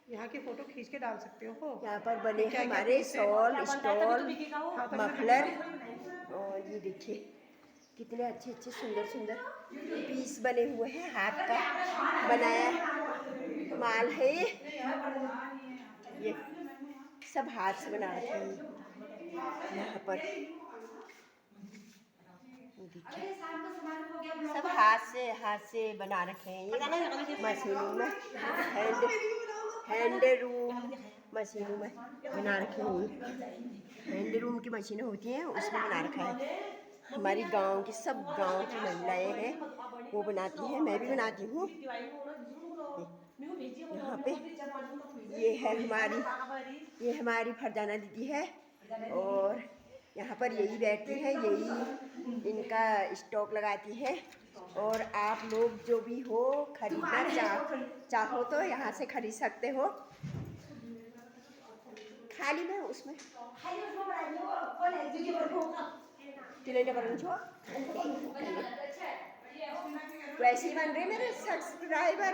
यहाँ की फोटो खींच के डाल सकते हो। यहाँ पर बने हैं हमारे शॉल, स्टॉल, मफलर। और ये देखिए कितने अच्छे अच्छे सुंदर सुंदर पीस बने हुए हैं, हाथ का बनाया माल है ये सब हाथ से बना रखे हैं यहाँ पर। देखिए सब हाथ से बना रखे हैं ये मशीनों में, हैंड मशीनों में बना रखे हैं। हैंडलूम की मशीनें होती हैं उसमें बना रखा है। हमारी गांव की सब गांव की महिलाएं हैं वो बनाती हैं, मैं भी बनाती हूँ। यहाँ पे ये हमारी फरजाना दीदी है और यहाँ पर यही बैठती है, यही इनका स्टॉक लगाती है। और आप लोग जो भी हो खरीदना चाहो तो यहाँ से खरीद सकते हो। खाली में उसमें वैसे ही बन रहे मेरे सब्सक्राइबर।